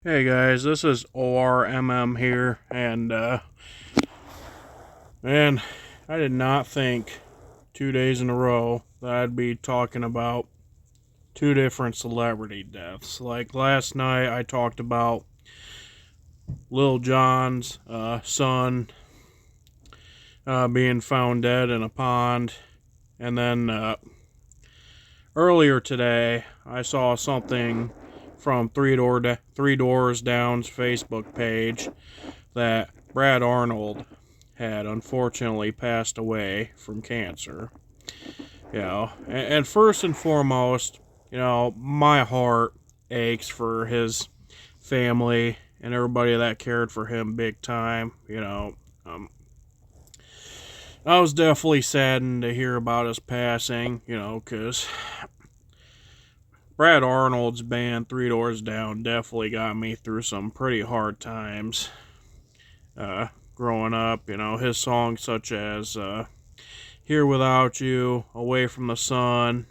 Hey guys, this is ORMM here, and man, I did not think 2 days in a row that I'd be talking about two different celebrity deaths. Like last night, I talked about Lil Jon's son being found dead in a pond, and then earlier today, I saw something from Three Doors Down's Facebook page that Brad Arnold had unfortunately passed away from cancer. And first and foremost, my heart aches for his family and everybody that cared for him big time. I was definitely saddened to hear about his passing, because Brad Arnold's band Three Doors Down definitely got me through some pretty hard times growing up. His songs such as Here Without You, Away from the Sun,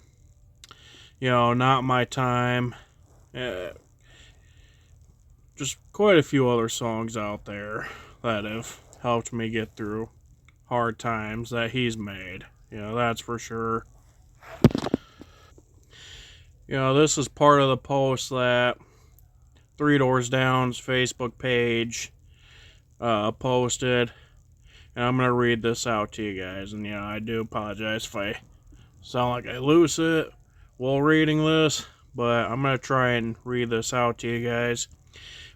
Not My Time, uh, just quite a few other songs out there that have helped me get through hard times that he's made. That's for sure. This is part of the post that Three Doors Down's Facebook page posted, and I'm going to read this out to you guys. And, I do apologize if I sound like I lose it while reading this, but I'm going to try and read this out to you guys.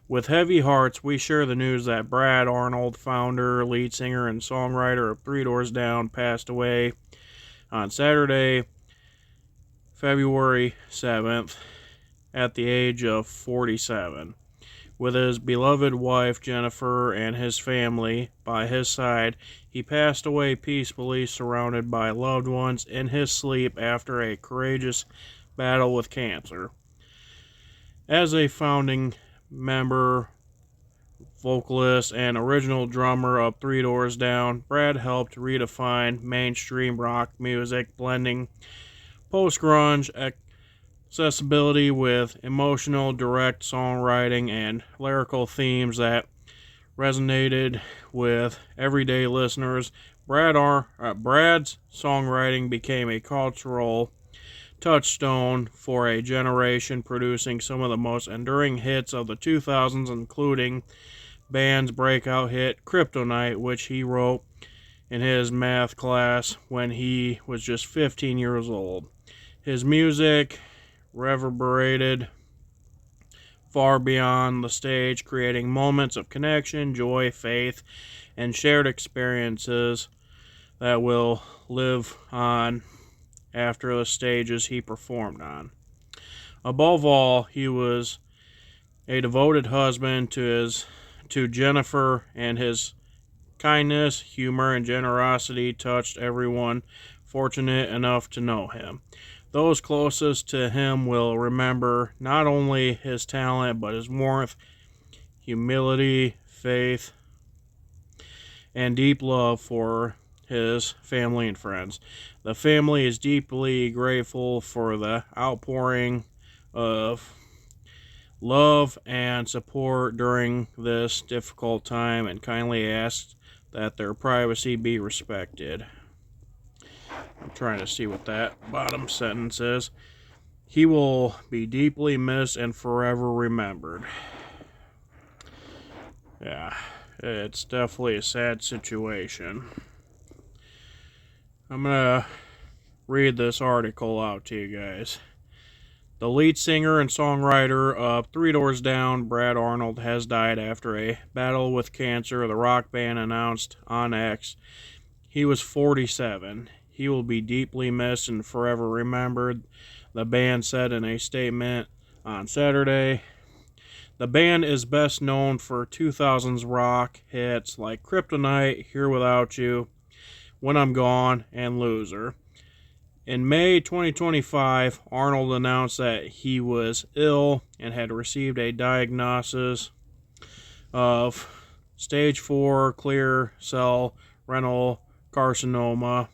With heavy hearts, we share the news that Brad Arnold, founder, lead singer, and songwriter of Three Doors Down, passed away on Saturday, February 7th, at the age of 47. With his beloved wife Jennifer and his family by his side, he passed away peacefully, surrounded by loved ones in his sleep after a courageous battle with cancer. As a founding member, vocalist, and original drummer of Three Doors Down, Brad helped redefine mainstream rock music, blending post-grunge accessibility with emotional, direct songwriting and lyrical themes that resonated with everyday listeners. Brad's songwriting became a cultural touchstone for a generation, producing some of the most enduring hits of the 2000s, including band's breakout hit Kryptonite, which he wrote in his math class when he was just 15 years old. His music reverberated far beyond the stage, creating moments of connection, joy, faith, and shared experiences that will live on after the stages he performed on. Above all, he was a devoted husband to Jennifer, and his kindness, humor, and generosity touched everyone fortunate enough to know him. Those closest to him will remember not only his talent, but his warmth, humility, faith, and deep love for his family and friends. The family is deeply grateful for the outpouring of love and support during this difficult time and kindly asks that their privacy be respected. I'm trying to see what that bottom sentence is. He will be deeply missed and forever remembered. Yeah, it's definitely a sad situation. I'm going to read this article out to you guys. The lead singer and songwriter of Three Doors Down, Brad Arnold, has died after a battle with cancer, the rock band announced on X. He was 47. He will be deeply missed and forever remembered, the band said in a statement on Saturday. The band is best known for 2000s rock hits like Kryptonite, Here Without You, When I'm Gone, and Loser. In May 2025, Arnold announced that he was ill and had received a diagnosis of stage 4 clear cell renal carcinoma,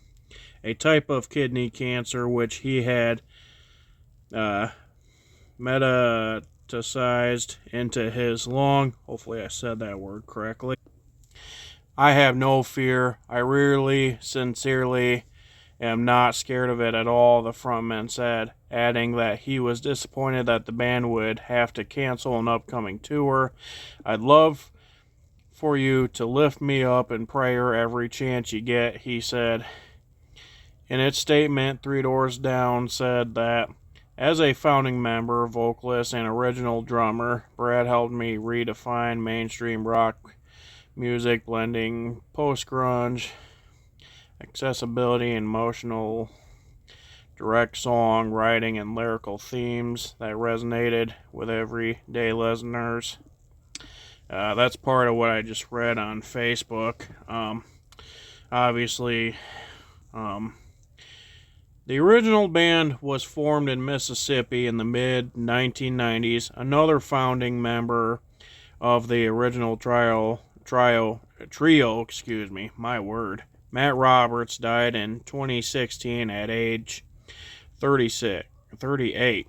a type of kidney cancer which he had metastatic metastasized into his lung. Hopefully I said that word correctly. I have no fear. I really, sincerely am not scared of it at all, the frontman said, adding that he was disappointed that the band would have to cancel an upcoming tour. I'd love for you to lift me up in prayer every chance you get, he said. In its statement, Three Doors Down said that, as a founding member, vocalist, and original drummer, Brad helped me redefine mainstream rock music, blending post-grunge, accessibility, and emotional, direct song writing and lyrical themes that resonated with everyday listeners. That's part of what I just read on Facebook. Obviously, the original band was formed in Mississippi in the mid-1990s. Another founding member of the original trio, Matt Roberts, died in 2016 at age 38.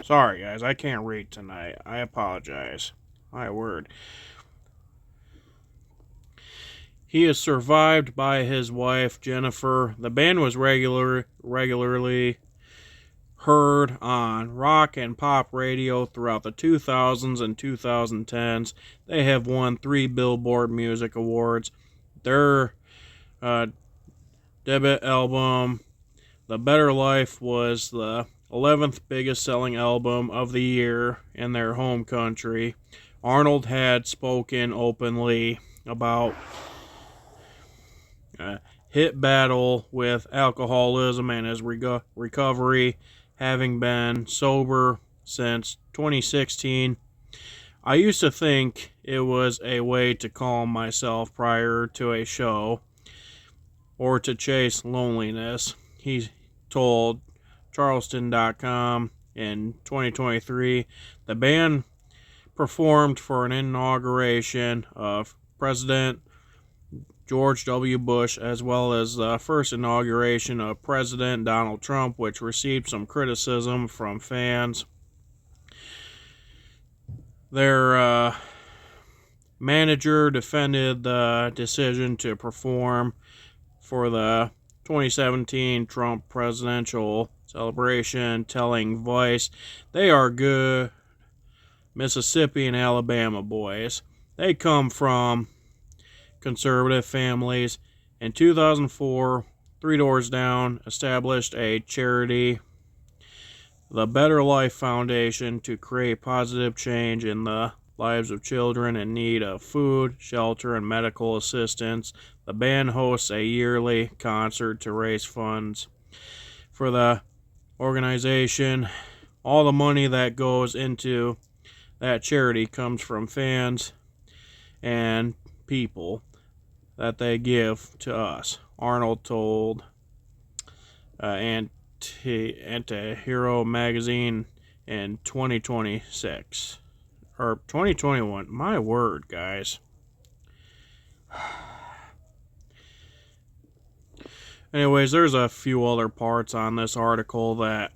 Sorry, guys, I can't read tonight. I apologize. My word. He is survived by his wife, Jennifer. The band was regularly heard on rock and pop radio throughout the 2000s and 2010s. They have won 3 Billboard Music Awards. Their debut album, The Better Life, was the 11th biggest selling album of the year in their home country. Arnold had spoken openly about hit battle with alcoholism and his recovery, having been sober since 2016. I used to think it was a way to calm myself prior to a show or to chase loneliness, he told Charleston.com in 2023. The band performed for an inauguration of President George W. Bush, as well as the first inauguration of President Donald Trump, which received some criticism from fans. Their manager defended the decision to perform for the 2017 Trump presidential celebration, telling Vice, "They are good Mississippi and Alabama boys. They come from conservative families." In 2004, Three Doors Down established a charity, the Better Life Foundation, to create positive change in the lives of children in need of food, shelter, and medical assistance. The band hosts a yearly concert to raise funds for the organization. All the money that goes into that charity comes from fans and people that they give to us, Arnold told Anti-Hero magazine in 2026. Or 2021. My word, guys. Anyways, there's a few other parts on this article that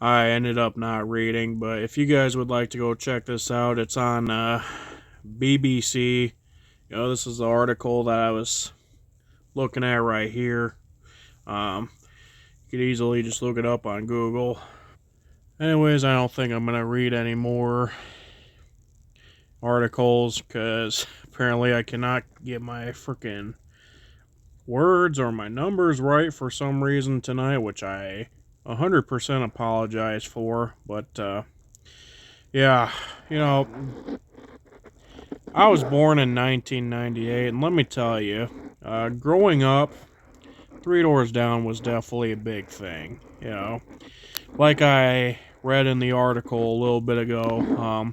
I ended up not reading, but if you guys would like to go check this out, it's on BBC. This is the article that I was looking at right here. You could easily just look it up on Google. Anyways, I don't think I'm going to read any more articles because apparently I cannot get my freaking words or my numbers right for some reason tonight, which I 100% apologize for. But, yeah, I was born in 1998, and let me tell you, growing up, Three Doors Down was definitely a big thing, Like I read in the article a little bit ago,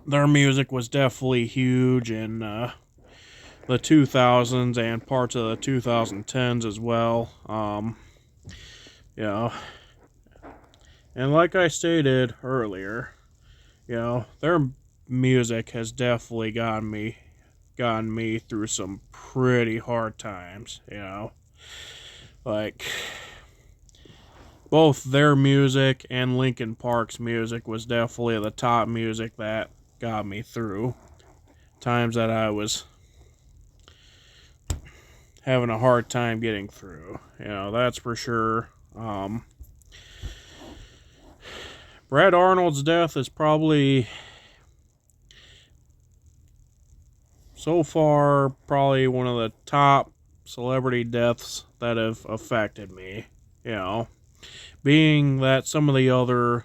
their music was definitely huge in the 2000s and parts of the 2010s as well. And like I stated earlier, their music has definitely gotten me through some pretty hard times, Like, both their music and Linkin Park's music was definitely the top music that got me through times that I was having a hard time getting through. That's for sure. Brad Arnold's death is probably, so far, probably one of the top celebrity deaths that have affected me. Being that some of the other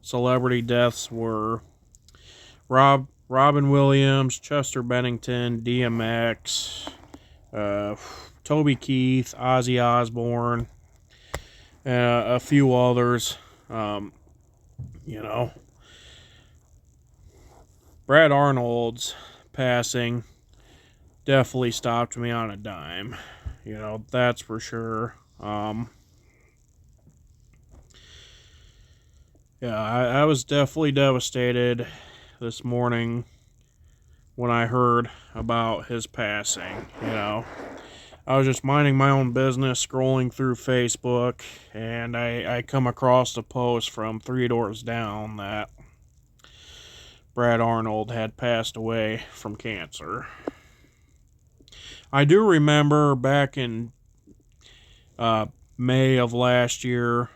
celebrity deaths were Robin Williams, Chester Bennington, DMX, Toby Keith, Ozzy Osbourne, a few others. Brad Arnold's passing definitely stopped me on a dime. That's for sure. I was definitely devastated this morning when I heard about his passing. I was just minding my own business, scrolling through Facebook, and I come across a post from Three Doors Down that Brad Arnold had passed away from cancer. I do remember back in May of last year,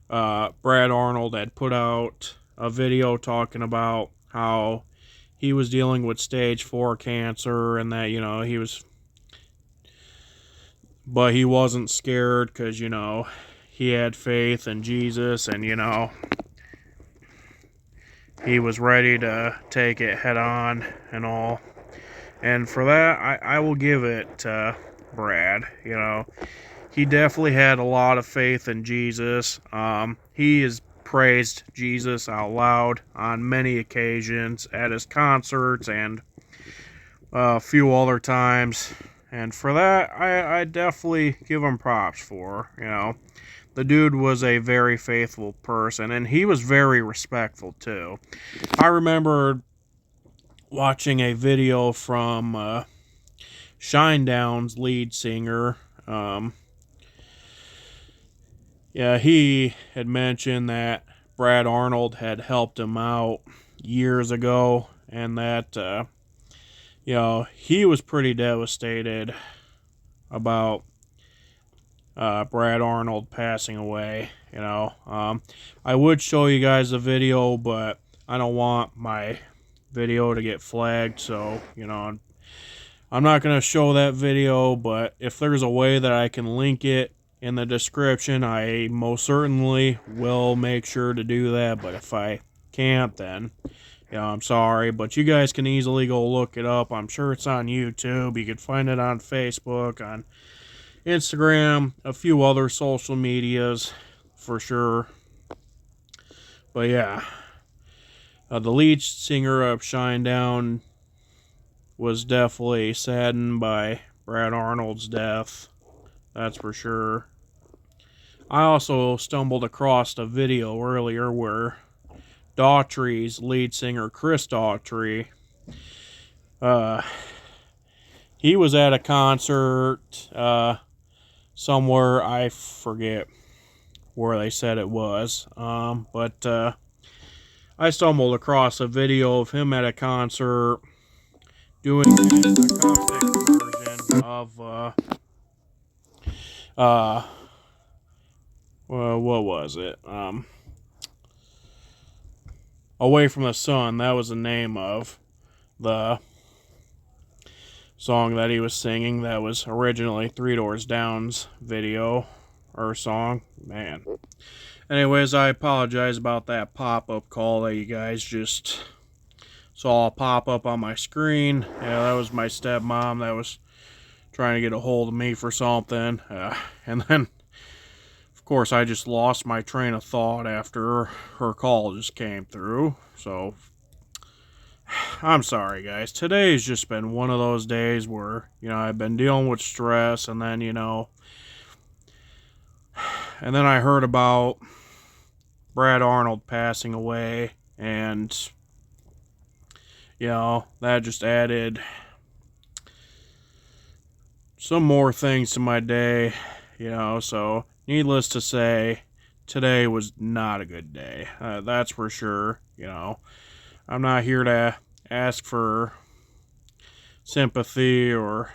Brad Arnold had put out a video talking about how he was dealing with stage 4 cancer and that, but he wasn't scared because, he had faith in Jesus and, he was ready to take it head on and all. And for that, I will give it to Brad. He definitely had a lot of faith in Jesus. He has praised Jesus out loud on many occasions at his concerts and a few other times. And for that, I definitely give him props for. The dude was a very faithful person, and he was very respectful too. I remember watching a video from Shinedown's lead singer. He had mentioned that Brad Arnold had helped him out years ago, and that he was pretty devastated about Brad Arnold passing away. I would show you guys the video, but I don't want my video to get flagged, so I'm not going to show that video. But if there's a way that I can link it in the description, I most certainly will make sure to do that. But if I can't, then I'm sorry, but you guys can easily go look it up. I'm sure it's on YouTube. You can find it on Facebook, on Instagram, a few other social medias for sure. But the lead singer of Shinedown was definitely saddened by Brad Arnold's death. That's for sure. I also stumbled across a video earlier where Daughtry's lead singer, Chris Daughtry, he was at a concert somewhere, I forget where they said it was, but I stumbled across a video of him at a concert doing an acoustic version of what was it? Away from the Sun. That was the name of the song that he was singing. That was originally Three Doors Down's video or song. Man. Anyways, I apologize about that pop-up call that you guys just saw pop up on my screen. That was my stepmom that was trying to get a hold of me for something. And then, of course, I just lost my train of thought after her call just came through. So, I'm sorry, guys. Today's just been one of those days where, I've been dealing with stress, and then, and then I heard about Brad Arnold passing away, and, that just added some more things to my day, so needless to say, today was not a good day. That's for sure. I'm not here to ask for sympathy or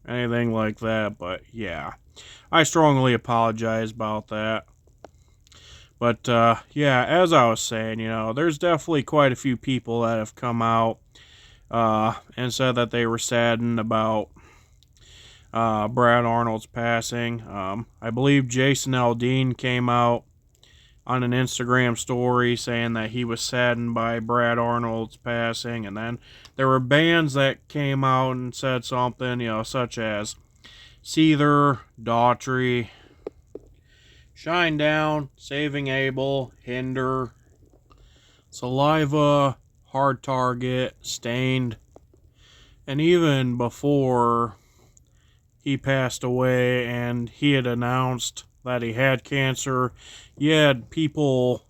anything like that, but yeah, I strongly apologize about that. But yeah, as I was saying, there's definitely quite a few people that have come out and said that they were saddened about Brad Arnold's passing. I believe Jason Aldean came out on an Instagram story saying that he was saddened by Brad Arnold's passing, and then there were bands that came out and said something, such as Seether, Daughtry, Shinedown, Saving Abel, Hinder, Saliva, Hard Target, Stained, and even before he passed away and he had announced that he had cancer, you had people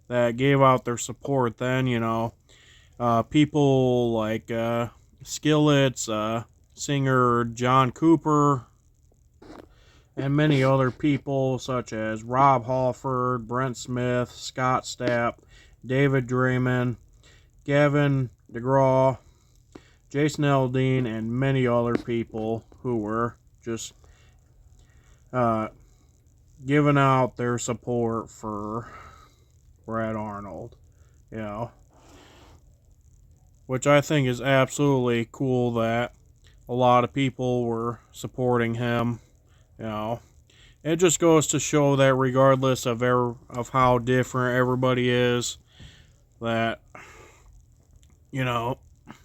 that gave out their support then, people like Skillet's singer John Cooper, and many other people such as Rob Halford, Brent Smith, Scott Stapp, David Draymond, Gavin DeGraw, Jason Aldean, and many other people who were just giving out their support for Brad Arnold, which I think is absolutely cool that a lot of people were supporting him. It just goes to show that regardless of how different everybody is, that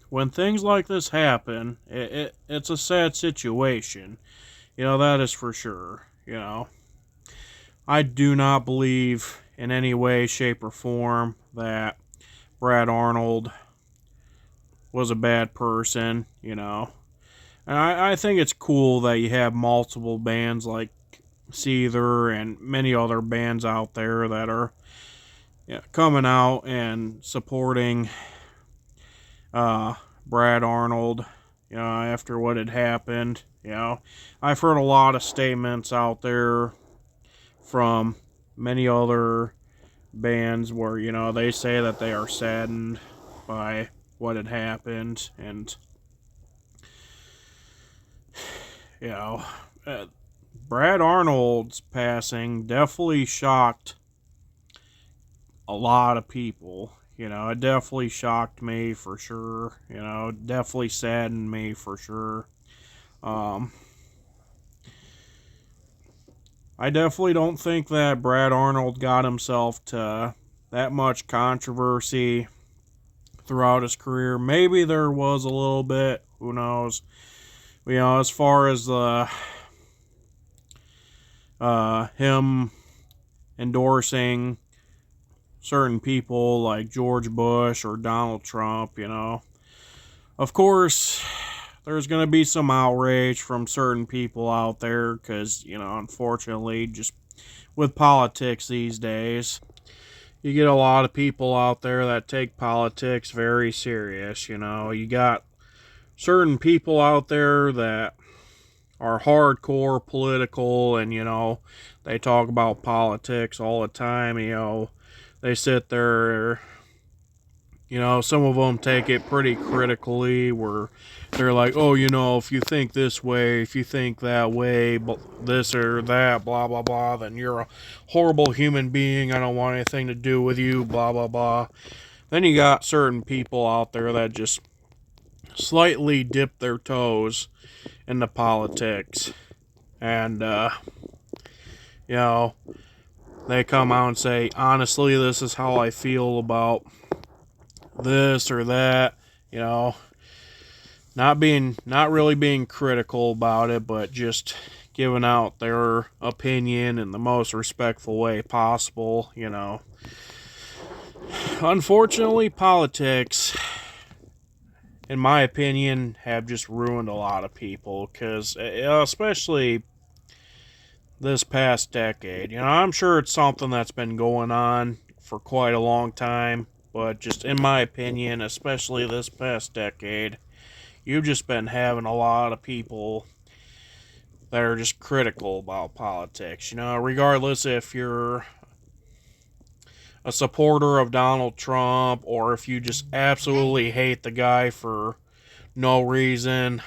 when things like this happen, it's a sad situation. That is for sure. I do not believe in any way, shape, or form that Brad Arnold was a bad person. And I think it's cool that you have multiple bands like Seether and many other bands out there that are coming out and supporting Brad Arnold, after what had happened. I've heard a lot of statements out there from many other bands where, they say that they are saddened by what had happened, and Brad Arnold's passing definitely shocked a lot of people. It definitely shocked me for sure. It definitely saddened me for sure. I definitely don't think that Brad Arnold got himself to that much controversy throughout his career. Maybe there was a little bit. Who knows? As far as the him endorsing certain people like George Bush or Donald Trump, of course, there's going to be some outrage from certain people out there because, unfortunately, just with politics these days, you get a lot of people out there that take politics very serious. You got certain people out there that are hardcore political and, they talk about politics all the time. They sit there, some of them take it pretty critically where they're like, oh, if you think this way, if you think that way, this or that, blah, blah, blah, then you're a horrible human being. I don't want anything to do with you, blah, blah, blah. Then you got certain people out there that just slightly dip their toes into politics. And, they come out and say, honestly, this is how I feel about this or that, not really being critical about it, but just giving out their opinion in the most respectful way possible. Unfortunately, politics, in my opinion, have just ruined a lot of people, because especially this past decade. I'm sure it's something that's been going on for quite a long time, but just in my opinion, especially this past decade, you've just been having a lot of people that are just critical about politics. Regardless if you're a supporter of Donald Trump, or if you just absolutely hate the guy for no reason,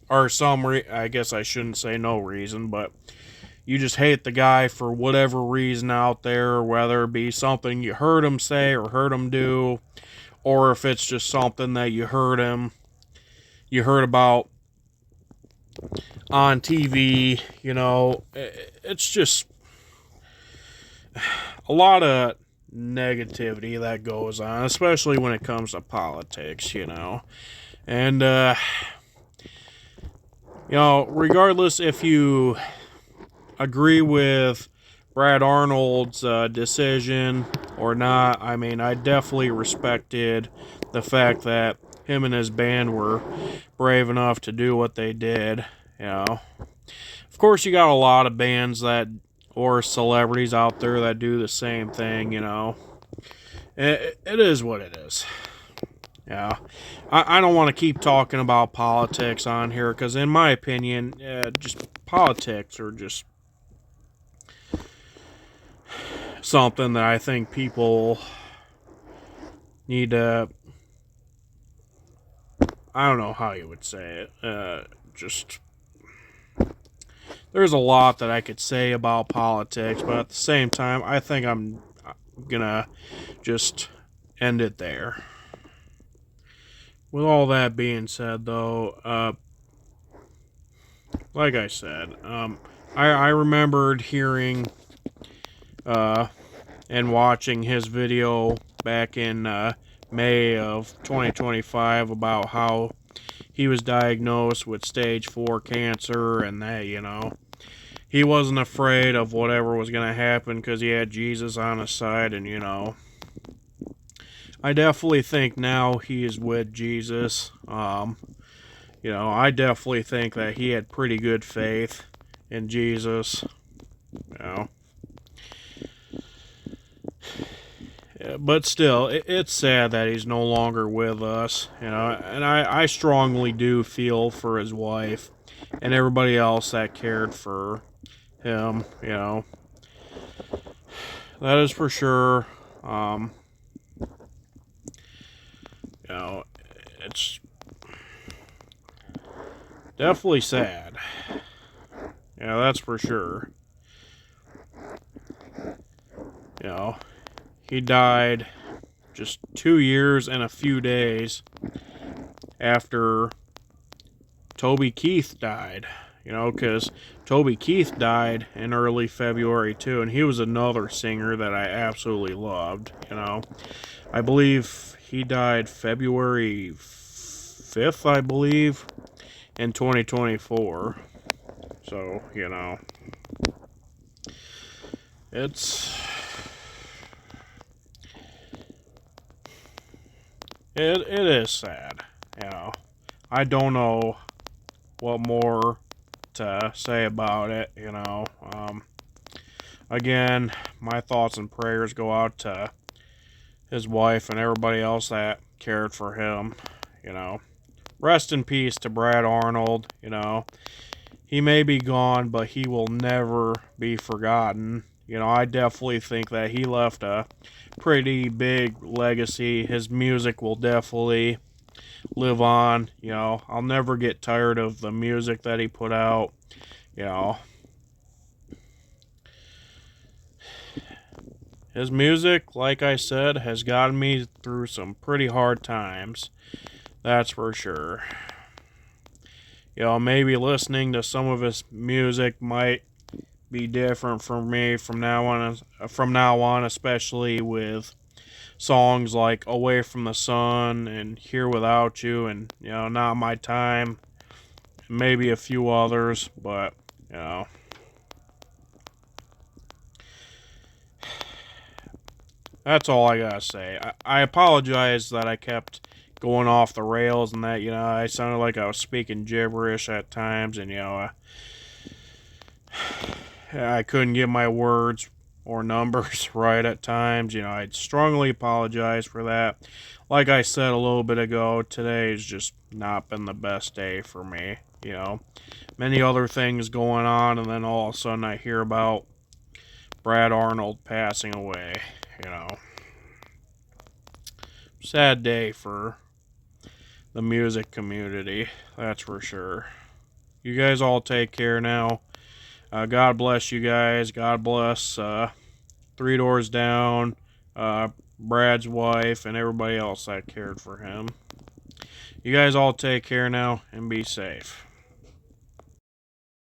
or I guess I shouldn't say no reason, but you just hate the guy for whatever reason out there, whether it be something you heard him say or heard him do, or if it's just something that you heard about on TV, it's just a lot of negativity that goes on, especially when it comes to politics, And, regardless if you agree with Brad Arnold's decision or not, I mean, I definitely respected the fact that him and his band were brave enough to do what they did, Of course, you got a lot of bands or celebrities out there that do the same thing, It is what it is. Yeah, I don't want to keep talking about politics on here because, in my opinion, just politics are just something that I think people need to. I don't know how you would say it. There's a lot that I could say about politics, but at the same time, I think I'm gonna just end it there. With all that being said, though, like I said, I remembered hearing and watching his video back in May of 2025 about how he was diagnosed with stage 4 cancer and that, he wasn't afraid of whatever was going to happen because he had Jesus on his side, and, I definitely think now he is with Jesus. I definitely think that he had pretty good faith in Jesus. But still, it's sad that he's no longer with us, and I strongly do feel for his wife and everybody else that cared for him, That is for sure. It's definitely sad. Yeah, that's for sure. He died just 2 years and a few days after Toby Keith died. Because Toby Keith died in early February too, and he was another singer that I absolutely loved. I believe he died February 5th, I believe, in 2024. So, it is sad. I don't know what more to say about it. Again, my thoughts and prayers go out to his wife and everybody else that cared for him. Rest in peace to Brad Arnold. He may be gone, but he will never be forgotten. I definitely think that he left a pretty big legacy. His music will definitely live on. I'll never get tired of the music that he put out. His music, like I said, has gotten me through some pretty hard times. That's for sure. Maybe listening to some of his music might be different for me from now on, especially with songs like Away from the Sun and Here Without You and, Not My Time, and maybe a few others, but, that's all I gotta say. I apologize that I kept going off the rails and that, I sounded like I was speaking gibberish at times, and, I couldn't get my words or numbers right at times. I'd strongly apologize for that. Like I said a little bit ago, today's just not been the best day for me. Many other things going on, and then all of a sudden I hear about Brad Arnold passing away. sad day for the music community, that's for sure. You guys all take care now. God bless you guys. God bless Three Doors Down, Brad's wife, and everybody else that cared for him. You guys all take care now and be safe.